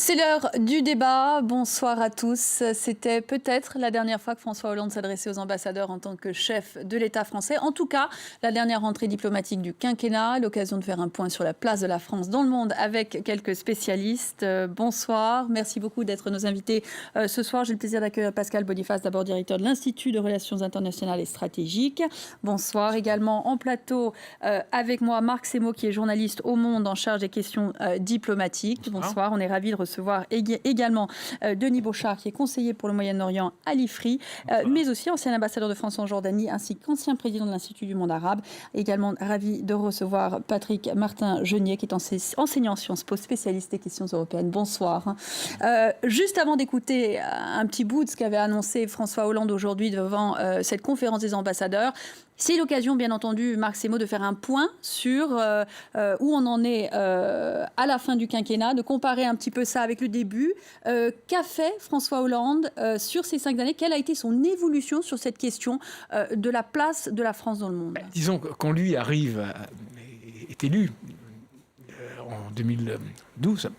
C'est l'heure du débat. Bonsoir à tous. C'était peut-être la dernière fois que François Hollande s'adressait aux ambassadeurs en tant que chef de l'État français. En tout cas, la dernière rentrée diplomatique du quinquennat, l'occasion de faire un point sur la place de la France dans le monde avec quelques spécialistes. Bonsoir. Merci beaucoup d'être nos invités ce soir. J'ai le plaisir d'accueillir Pascal Boniface, d'abord directeur de l'Institut de Relations internationales et stratégiques. Bonsoir. Également en plateau avec moi, Marc Semo, qui est journaliste au Monde en charge des questions diplomatiques. Bonsoir. On est ravis de recevoir également Denis Beauchard, qui est conseiller pour le Moyen-Orient à l'IFRI, mais aussi ancien ambassadeur de France en Jordanie, ainsi qu'ancien président de l'Institut du monde arabe. Également ravi de recevoir Patrick Martin-Genier, qui est enseignant en Sciences Po, spécialiste des questions européennes. Bonsoir. Juste avant d'écouter un petit bout de ce qu'avait annoncé François Hollande aujourd'hui devant cette conférence des ambassadeurs, c'est l'occasion, bien entendu, Marc Semo, de faire un point sur où on en est à la fin du quinquennat, de comparer un petit peu ça avec le début. Qu'a fait François Hollande sur ces 5 années? Quelle a été son évolution sur cette question de la place de la France dans le monde? Disons que quand lui est élu en 2012...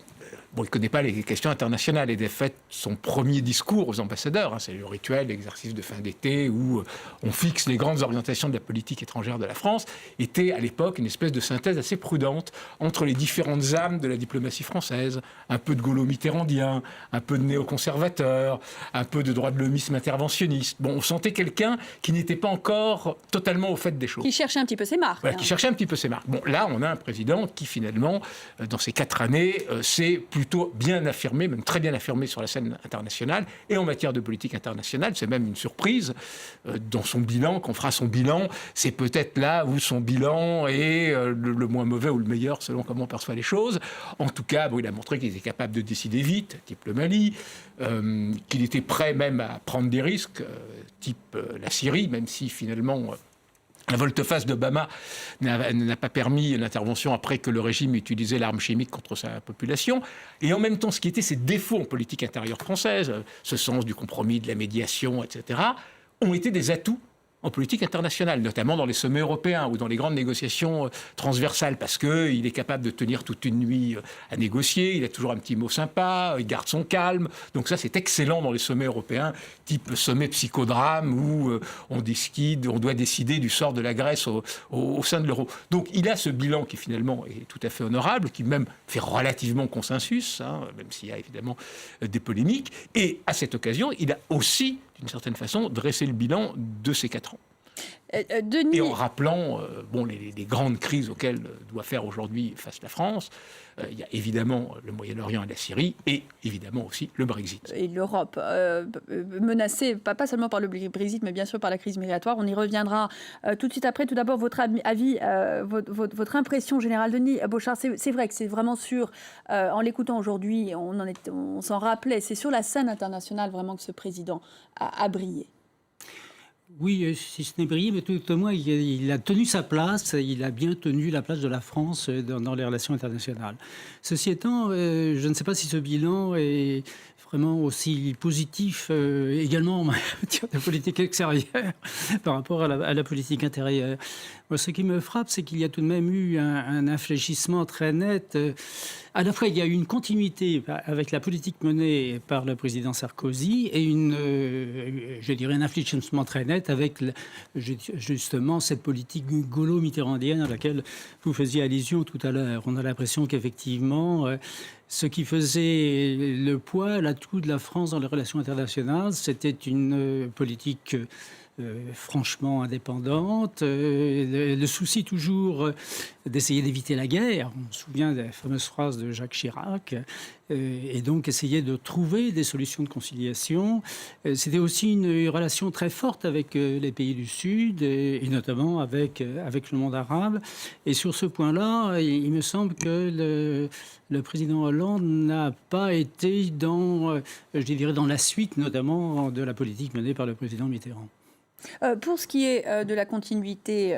Bon, il ne connaît pas les questions internationales et de fait, son premier discours aux ambassadeurs, c'est le rituel, l'exercice de fin d'été où on fixe les grandes orientations de la politique étrangère de la France, était à l'époque une espèce de synthèse assez prudente entre les différentes âmes de la diplomatie française, un peu de gaulo-mitterrandien, un peu de néoconservateur, un peu de droit de l'homisme interventionniste. Bon, on sentait quelqu'un qui n'était pas encore totalement au fait des choses. Qui cherchait un petit peu ses marques. Voilà, qui cherchait un petit peu ses marques. Bon, là, on a un président qui finalement, dans ces 4 années, s'est plutôt bien affirmé, même très bien affirmé sur la scène internationale et en matière de politique internationale. C'est même une surprise dans son bilan, qu'on fera son bilan. C'est peut-être là où son bilan est le moins mauvais ou le meilleur selon comment on perçoit les choses. En tout cas, bon, il a montré qu'il était capable de décider vite, type le Mali, qu'il était prêt même à prendre des risques, type la Syrie, même si finalement... La volte-face d'Obama n'a pas permis l'intervention après que le régime utilisait l'arme chimique contre sa population. Et en même temps, ce qui était ses défauts en politique intérieure française, ce sens du compromis, de la médiation, etc., ont été des atouts en politique internationale, notamment dans les sommets européens ou dans les grandes négociations transversales, parce qu'il est capable de tenir toute une nuit à négocier, il a toujours un petit mot sympa, il garde son calme. Donc ça, c'est excellent dans les sommets européens, type sommet psychodrame, où on doit décider du sort de la Grèce au sein de l'euro. Donc il a ce bilan qui finalement est tout à fait honorable, qui même fait relativement consensus, même s'il y a évidemment des polémiques. Et à cette occasion, il a aussi, d'une certaine façon, dressé le bilan de ces 4 ans. Denis... Et en rappelant les grandes crises auxquelles doit faire aujourd'hui face la France, il y a évidemment le Moyen-Orient et la Syrie, et évidemment aussi le Brexit. Et l'Europe, menacée pas seulement par le Brexit, mais bien sûr par la crise migratoire. On y reviendra tout de suite après. Tout d'abord, votre avis, votre impression générale, Denis Beauchard. C'est vrai que c'est vraiment sûr, en l'écoutant aujourd'hui, on s'en rappelait, c'est sur la scène internationale vraiment que ce président a brillé. Oui, si ce n'est brillé, mais tout au moins, il a tenu sa place, il a bien tenu la place de la France dans les relations internationales. Ceci étant, je ne sais pas si ce bilan est vraiment aussi positif également en matière de politique extérieure par rapport à la politique intérieure. Moi, ce qui me frappe, c'est qu'il y a tout de même eu un infléchissement très net. À la fois, il y a eu une continuité avec la politique menée par le président Sarkozy et un infléchissement très net avec justement cette politique gaulo-mitterrandienne à laquelle vous faisiez allusion tout à l'heure. On a l'impression qu'effectivement, ce qui faisait le poids, l'atout de la France dans les relations internationales, c'était une politique franchement indépendante, le souci toujours d'essayer d'éviter la guerre. On se souvient des fameuses phrases de Jacques Chirac, et donc essayer de trouver des solutions de conciliation. C'était aussi une relation très forte avec les pays du Sud, et notamment avec le monde arabe. Et sur ce point-là, il me semble que le président Hollande n'a pas été dans la suite, notamment de la politique menée par le président Mitterrand. Pour ce qui est de la continuité,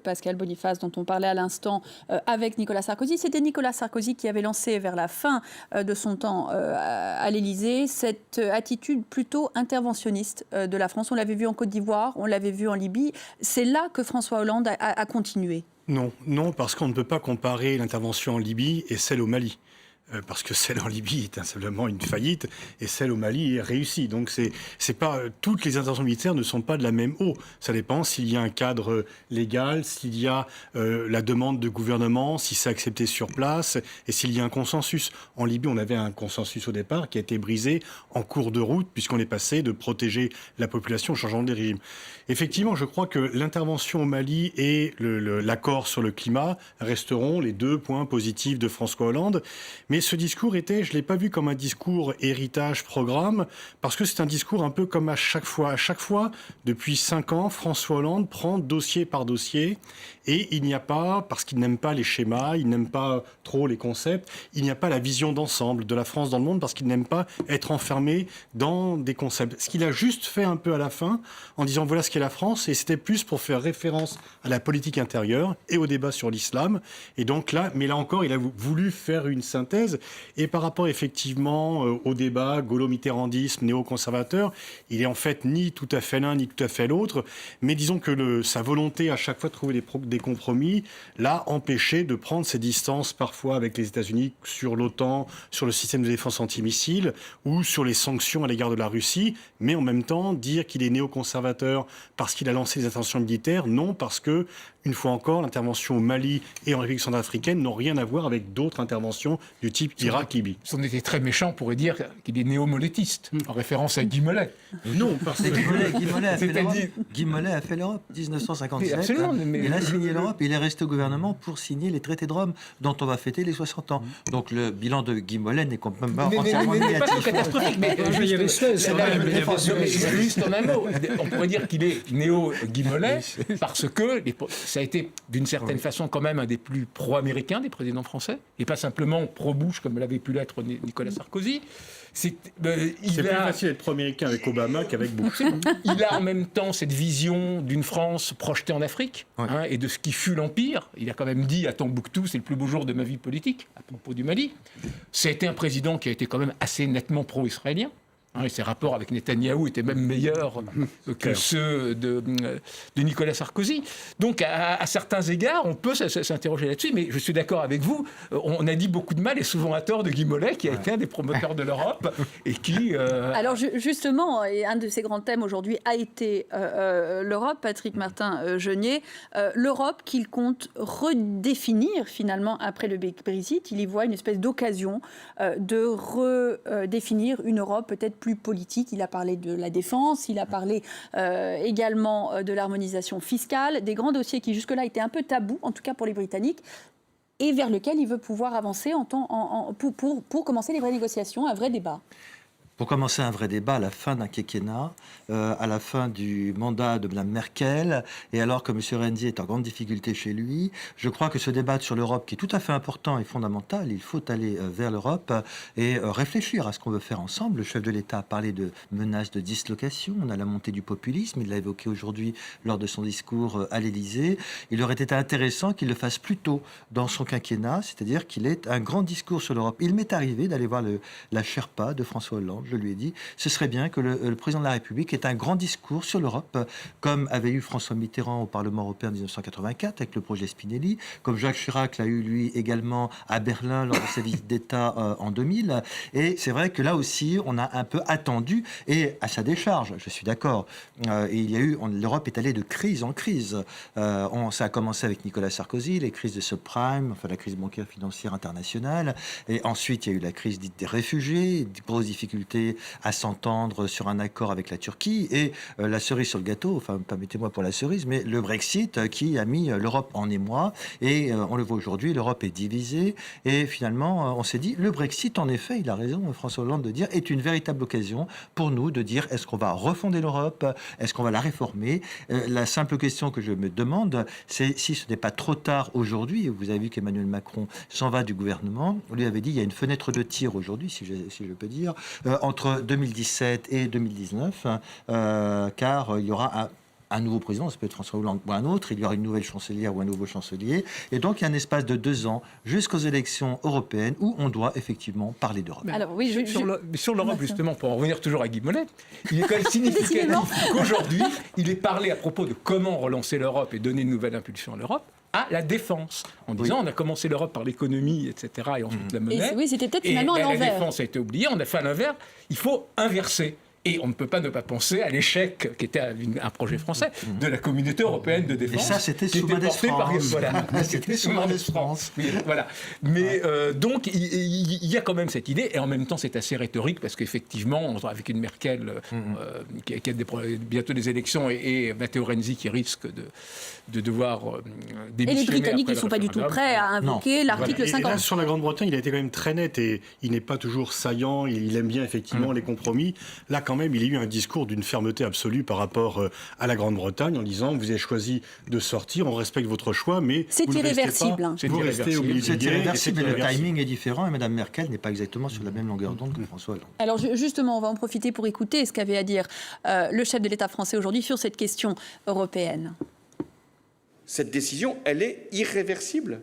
Pascal Boniface, dont on parlait à l'instant avec Nicolas Sarkozy, c'était Nicolas Sarkozy qui avait lancé vers la fin de son temps à l'Élysée cette attitude plutôt interventionniste de la France. On l'avait vu en Côte d'Ivoire, on l'avait vu en Libye. C'est là que François Hollande a continué. Non, parce qu'on ne peut pas comparer l'intervention en Libye et celle au Mali. parce que celle en Libye est simplement une faillite et celle au Mali est réussie. Donc c'est pas, toutes les interventions militaires ne sont pas de la même eau. Ça dépend s'il y a un cadre légal, s'il y a la demande de gouvernement, si c'est accepté sur place et s'il y a un consensus. En Libye, on avait un consensus au départ qui a été brisé en cours de route puisqu'on est passé de protéger la population en changeant de régime. Effectivement, je crois que l'intervention au Mali et l'accord sur le climat resteront les 2 points positifs de François Hollande. Mais ce discours était, je ne l'ai pas vu comme un discours héritage-programme, parce que c'est un discours un peu comme à chaque fois. À chaque fois, depuis 5 ans, François Hollande prend dossier par dossier et il n'y a pas, parce qu'il n'aime pas les schémas, il n'aime pas trop les concepts, il n'y a pas la vision d'ensemble de la France dans le monde parce qu'il n'aime pas être enfermé dans des concepts. Ce qu'il a juste fait un peu à la fin, en disant voilà ce qu'est la France, et c'était plus pour faire référence à la politique intérieure et au débat sur l'islam. Et donc là, mais là encore, il a voulu faire une synthèse. Et par rapport effectivement au débat gaulo-mitterrandisme, néoconservateur, il est en fait ni tout à fait l'un ni tout à fait l'autre. Mais disons que sa volonté à chaque fois de trouver des compromis l'a empêché de prendre ses distances parfois avec les États-Unis sur l'OTAN, sur le système de défense antimissile ou sur les sanctions à l'égard de la Russie. Mais en même temps, dire qu'il est néoconservateur parce qu'il a lancé des interventions militaires, non, parce que, une fois encore, l'intervention au Mali et en République centrafricaine n'ont rien à voir avec d'autres interventions du type Irak-Libye. Si on était très méchant, on pourrait dire qu'il est néo-molletiste, en référence à Guy Mollet. Non, parce que Guy Mollet a fait l'Europe, 1957. Absolument, mais il a signé l'Europe, il est resté au gouvernement pour signer les traités de Rome, dont on va fêter les 60 ans. Donc le bilan de Guy Mollet n'est quand même pas entièrement négatif. Juste en un mot, on pourrait dire qu'il est néo-Guy Mollet parce que ça a été d'une certaine façon quand même un des plus pro-américains des présidents français, et pas simplement pro-Bush comme l'avait pu l'être Nicolas Sarkozy. C'est plus facile d'être pro-américain avec Obama qu'avec Bush. Il a en même temps cette vision d'une France projetée en Afrique, et de ce qui fut l'Empire. Il a quand même dit à Tombouctou, c'est le plus beau jour de ma vie politique, à propos du Mali. C'était un président qui a été quand même assez nettement pro-israélien. Et ses rapports avec Netanyahou étaient même meilleurs que ceux de Nicolas Sarkozy. Donc, à certains égards, on peut s'interroger là-dessus, mais je suis d'accord avec vous. On a dit beaucoup de mal, et souvent à tort, de Guy Mollet, qui a été un des promoteurs de l'Europe, et qui... Alors, justement, et un de ces grands thèmes aujourd'hui a été l'Europe, Patrick Martin-Genier. L'Europe qu'il compte redéfinir, finalement, après le Brexit. Il y voit une espèce d'occasion de redéfinir une Europe peut-être plus politique. Il a parlé de la défense, il a parlé également de l'harmonisation fiscale, des grands dossiers qui jusque-là étaient un peu tabous, en tout cas pour les Britanniques, et vers lequel il veut pouvoir avancer pour commencer les vraies négociations, un vrai débat. Pour commencer un vrai débat à la fin d'un quinquennat, à la fin du mandat de Mme Merkel, et alors que M. Renzi est en grande difficulté chez lui, je crois que ce débat sur l'Europe, qui est tout à fait important et fondamental, il faut aller vers l'Europe et réfléchir à ce qu'on veut faire ensemble. Le chef de l'État a parlé de menaces de dislocation, on a la montée du populisme, il l'a évoqué aujourd'hui lors de son discours à l'Élysée. Il aurait été intéressant qu'il le fasse plus tôt dans son quinquennat, c'est-à-dire qu'il ait un grand discours sur l'Europe. Il m'est arrivé d'aller voir la Sherpa de François Hollande. Je lui ai dit, ce serait bien que le président de la République ait un grand discours sur l'Europe, comme avait eu François Mitterrand au Parlement européen en 1984 avec le projet Spinelli, comme Jacques Chirac l'a eu lui également à Berlin lors de sa visite d'État en 2000. Et c'est vrai que là aussi, on a un peu attendu, et à sa décharge, je suis d'accord. L'Europe est allée de crise en crise. Ça a commencé avec Nicolas Sarkozy, les crises de subprime, enfin la crise bancaire financière internationale, et ensuite il y a eu la crise dite des réfugiés, des grosses difficultés à s'entendre sur un accord avec la Turquie, et la cerise sur le gâteau, enfin permettez-moi pour la cerise, mais le Brexit qui a mis l'Europe en émoi, et on le voit aujourd'hui, l'Europe est divisée, et finalement on s'est dit, le Brexit en effet, il a raison François Hollande de dire, est une véritable occasion pour nous de dire, est-ce qu'on va refonder l'Europe, est-ce qu'on va la réformer? La simple question que je me demande, c'est si ce n'est pas trop tard aujourd'hui, vous avez vu qu'Emmanuel Macron s'en va du gouvernement, on lui avait dit, il y a une fenêtre de tir aujourd'hui, si je peux dire, entre 2017 et 2019, car il y aura un nouveau président, ça peut être François Hollande ou un autre, il y aura une nouvelle chancelière ou un nouveau chancelier, et donc il y a un espace de 2 ans jusqu'aux élections européennes où on doit effectivement parler d'Europe. Alors oui, sur l'Europe, justement, pour en revenir toujours à Guy Mollet, il est quand même significatif qu'aujourd'hui, il est parlé à propos de comment relancer l'Europe et donner une nouvelle impulsion à l'Europe, à la défense, en disant on a commencé l'Europe par l'économie, etc., et ensuite la monnaie. Oui, c'était peut-être Et finalement à la l'envers. défense a été oubliée, on a fait à l'envers, il faut inverser. Et on ne peut pas ne pas penser à l'échec, qui était un projet français, de la communauté européenne de défense. Et ça, c'était qui sous était Mendès porté par- France. Voilà, C'était sous Mendès France. Oui, voilà. Mais donc, il y a quand même cette idée, et en même temps, c'est assez rhétorique, parce qu'effectivement, avec une Merkel qui a bientôt des élections, et Matteo Renzi qui risque de devoir démissionner. Et les Britanniques après ne sont le pas du tout référendum. prêts à invoquer l'article Et là, 50. sur la Grande-Bretagne, il a été quand même très net et il n'est pas toujours saillant. Il aime bien effectivement les compromis. Là, quand même, il a eu un discours d'une fermeté absolue par rapport à la Grande-Bretagne en disant vous avez choisi de sortir, on respecte votre choix, mais C'est vous ne restez irréversible, pas, hein. C'est vous restez au irréversible. milieu du C'est guet, et irréversible, mais le irréversible. timing est différent et Mme Merkel n'est pas exactement sur la même longueur d'onde que François Hollande. Alors justement, on va en profiter pour écouter ce qu'avait à dire le chef de l'État français aujourd'hui sur cette question européenne. Cette décision, elle est irréversible.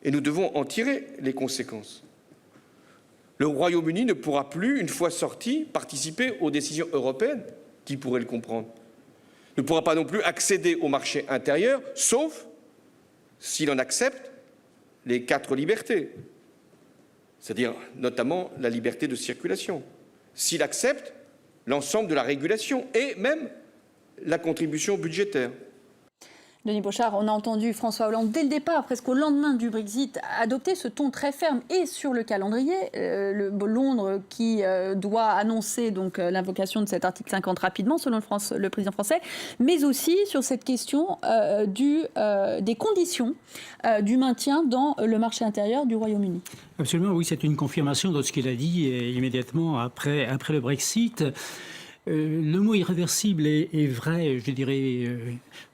Et nous devons en tirer les conséquences. Le Royaume-Uni ne pourra plus, une fois sorti, participer aux décisions européennes. Qui pourrait le comprendre? Ne pourra pas non plus accéder au marché intérieur, sauf s'il en accepte les 4 libertés, c'est-à-dire notamment la liberté de circulation. S'il accepte l'ensemble de la régulation et même la contribution budgétaire. Denis Brochard, on a entendu François Hollande, dès le départ, presque au lendemain du Brexit, adopter ce ton très ferme et sur le calendrier. Londres qui doit annoncer donc l'invocation de cet article 50 rapidement, selon le président français, mais aussi sur cette question des conditions du maintien dans le marché intérieur du Royaume-Uni. Absolument, oui, c'est une confirmation de ce qu'il a dit immédiatement après le Brexit. Le mot irréversible est vrai, je dirais,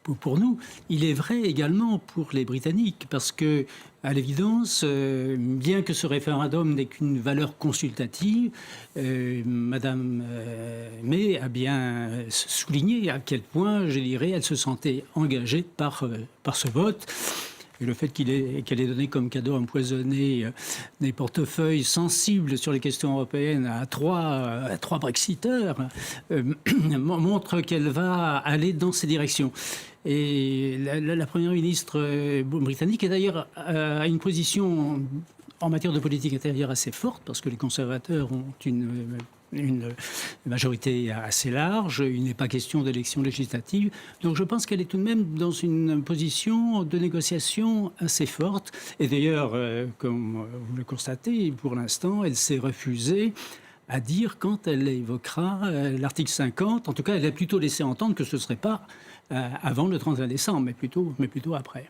pour nous. Il est vrai également pour les Britanniques, parce que, à l'évidence, bien que ce référendum n'ait qu'une valeur consultative, Madame May a bien souligné à quel point, je dirais, elle se sentait engagée par ce vote. Et le fait qu'elle ait donné comme cadeau empoisonné des portefeuilles sensibles sur les questions européennes à trois Brexiteurs montre qu'elle va aller dans ces directions. Et la Première ministre britannique est d'ailleurs à une position en matière de politique intérieure assez forte, parce que les conservateurs ont une majorité assez large, il n'est pas question d'élection législative. Donc je pense qu'elle est tout de même dans une position de négociation assez forte. Et d'ailleurs, comme vous le constatez, pour l'instant, elle s'est refusée à dire quand elle évoquera l'article 50. En tout cas, elle a plutôt laissé entendre que ce ne serait pas avant le 31 décembre, mais plutôt après.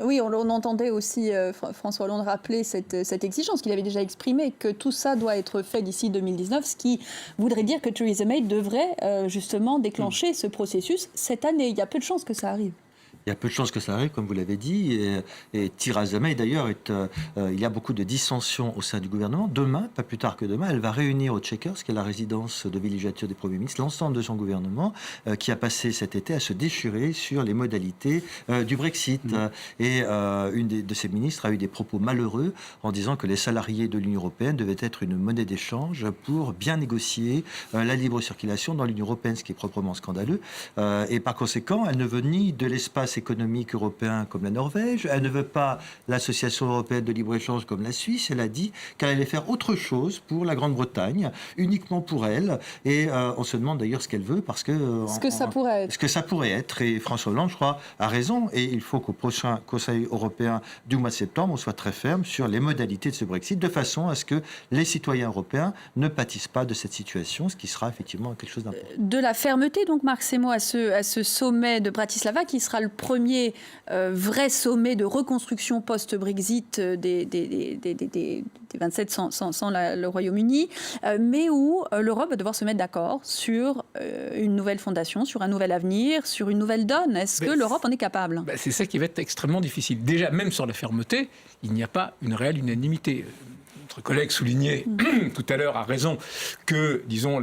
Oui, on entendait aussi François Hollande rappeler cette exigence qu'il avait déjà exprimée, que tout ça doit être fait d'ici 2019, ce qui voudrait dire que Theresa May devrait justement déclencher ce processus cette année. Il y a peu de chances que ça arrive. Il y a peu de chances que ça arrive, comme vous l'avez dit. Et Theresa May, d'ailleurs, il y a beaucoup de dissensions au sein du gouvernement. Demain, pas plus tard que demain, elle va réunir au Chequers, qui est la résidence de villégiature des premiers ministres, l'ensemble de son gouvernement, qui a passé cet été à se déchirer sur les modalités du Brexit. Et une de ses ministres a eu des propos malheureux en disant que les salariés de l'Union européenne devaient être une monnaie d'échange pour bien négocier la libre circulation dans l'Union européenne, ce qui est proprement scandaleux. Et par conséquent, elle ne veut ni de l'espace économique européen comme la Norvège, elle ne veut pas l'association européenne de libre-échange comme la Suisse, elle a dit qu'elle allait faire autre chose pour la Grande-Bretagne, uniquement pour elle, et on se demande d'ailleurs ce qu'elle veut, parce que... Ce que ça pourrait être. Ce que ça pourrait être, et François Hollande, je crois, a raison, et il faut qu'au prochain Conseil européen du mois de septembre, on soit très ferme sur les modalités de ce Brexit, de façon à ce que les citoyens européens ne pâtissent pas de cette situation, ce qui sera effectivement quelque chose d'important. De la fermeté, donc, Marc Semo, à ce sommet de Bratislava, qui sera le premier vrai sommet de reconstruction post-Brexit des 27 sans le Royaume-Uni, mais où l'Europe va devoir se mettre d'accord sur une nouvelle fondation, sur un nouvel avenir, sur une nouvelle donne. Est-ce que l'Europe en est capable ? C'est ça qui va être extrêmement difficile. Déjà, même sur la fermeté, il n'y a pas une réelle unanimité. Notre collègue soulignait tout à l'heure, à raison, que, disons,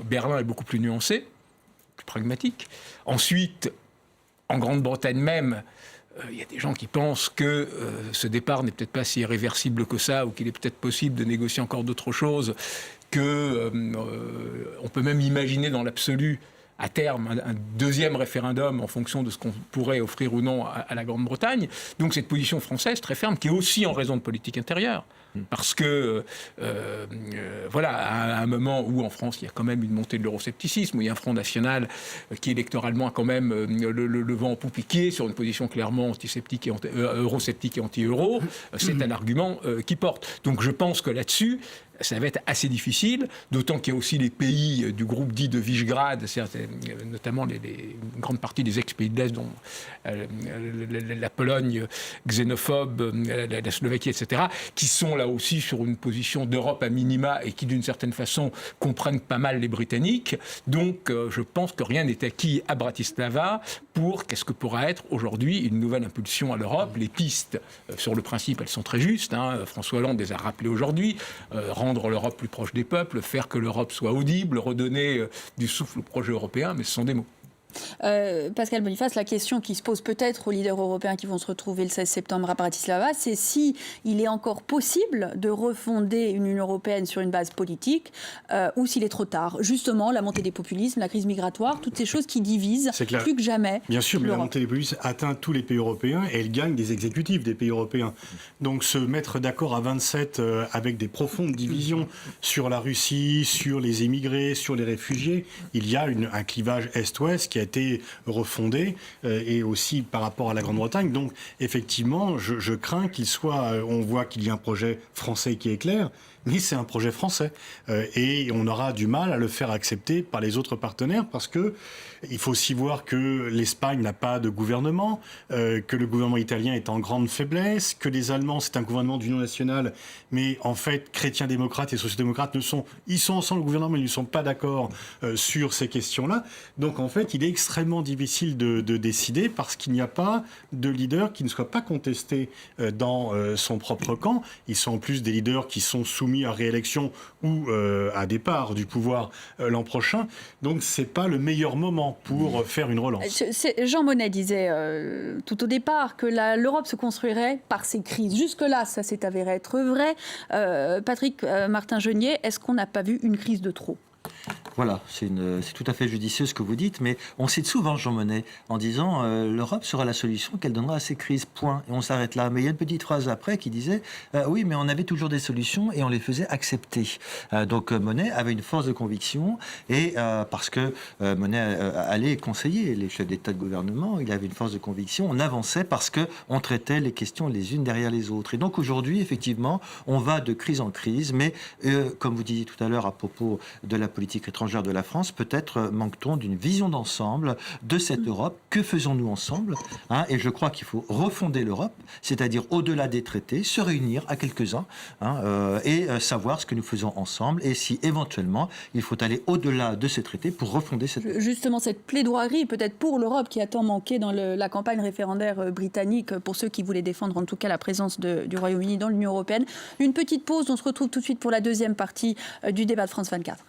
Berlin est beaucoup plus nuancé, plus pragmatique. Ensuite, en Grande-Bretagne même, il y a des gens qui pensent que ce départ n'est peut-être pas si irréversible que ça, ou qu'il est peut-être possible de négocier encore d'autres choses, qu'on peut même imaginer dans l'absolu à terme un deuxième référendum en fonction de ce qu'on pourrait offrir ou non à la Grande-Bretagne. Donc cette position française très ferme, qui est aussi en raison de politique intérieure. Parce que, voilà, à un moment où en France, il y a quand même une montée de l'euroscepticisme, où il y a un Front National qui électoralement a quand même le vent en poupe, qui est sur une position clairement antisceptique et eurosceptique et anti-euro, c'est un argument qui porte. Donc je pense que là-dessus, ça va être assez difficile, d'autant qu'il y a aussi les pays du groupe dit de Visegrad, notamment une grande partie des ex-pays de l'Est, dont la Pologne xénophobe, la Slovaquie, etc., qui sont là aussi sur une position d'Europe à minima et qui, d'une certaine façon, comprennent pas mal les Britanniques. Donc, je pense que rien n'est acquis à Bratislava pour qu'est-ce que pourra être aujourd'hui une nouvelle impulsion à l'Europe. Les pistes, sur le principe, elles sont très justes. François Hollande les a rappelées aujourd'hui. Rendre l'Europe plus proche des peuples, faire que l'Europe soit audible, redonner du souffle au projet européen, mais ce sont des mots. Pascal Boniface, la question qui se pose peut-être aux leaders européens qui vont se retrouver le 16 septembre à Bratislava, c'est si il est encore possible de refonder une Union européenne sur une base politique ou s'il est trop tard. Justement, la montée des populismes, la crise migratoire, toutes ces choses qui divisent plus que jamais. Bien sûr, mais la montée des populismes atteint tous les pays européens et elle gagne des exécutifs des pays européens. Donc se mettre d'accord à 27 avec des profondes divisions sur la Russie, sur les émigrés, sur les réfugiés, il y a un clivage Est-Ouest qui a été refondé et aussi par rapport à la Grande-Bretagne. Donc effectivement, je crains qu'il soit... on voit qu'il y a un projet français qui est clair, mais c'est un projet français. Et on aura du mal à le faire accepter par les autres partenaires parce que il faut aussi voir que l'Espagne n'a pas de gouvernement, que le gouvernement italien est en grande faiblesse, que les Allemands, c'est un gouvernement d'union nationale, mais en fait, chrétiens-démocrates et sociaux-démocrates ils sont ensemble au gouvernement, mais ils ne sont pas d'accord sur ces questions-là. Donc en fait, il est extrêmement difficile de décider parce qu'il n'y a pas de leader qui ne soit pas contesté dans son propre camp. Ils sont en plus des leaders qui sont soumis à réélection ou à départ du pouvoir l'an prochain. Donc c'est pas le meilleur moment pour faire une relance. Jean Monnet disait tout au départ que l'Europe se construirait par ses crises. Jusque-là, ça s'est avéré être vrai. Patrick Martin-Genier, est-ce qu'on n'a pas vu une crise de trop ? Voilà, c'est tout à fait judicieux ce que vous dites, mais on cite souvent Jean Monnet en disant l'Europe sera la solution qu'elle donnera à ces crises, point. Et on s'arrête là. Mais il y a une petite phrase après qui disait oui, mais on avait toujours des solutions et on les faisait accepter. Donc Monnet avait une force de conviction et parce que Monnet allait conseiller les chefs d'État de gouvernement, il avait une force de conviction. On avançait parce qu'on traitait les questions les unes derrière les autres. Et donc aujourd'hui, effectivement, on va de crise en crise, mais comme vous disiez tout à l'heure à propos de la politique étrangère de la France, peut-être manque-t-on d'une vision d'ensemble de cette Europe. Que faisons-nous ensemble ? Et je crois qu'il faut refonder l'Europe, c'est-à-dire au-delà des traités, se réunir à quelques-uns et savoir ce que nous faisons ensemble et si éventuellement il faut aller au-delà de ces traités pour refonder cette Europe. Justement, cette plaidoirie peut-être pour l'Europe qui a tant manqué dans la campagne référendaire britannique pour ceux qui voulaient défendre en tout cas la présence du Royaume-Uni dans l'Union européenne. Une petite pause, on se retrouve tout de suite pour la deuxième partie du débat de France 24.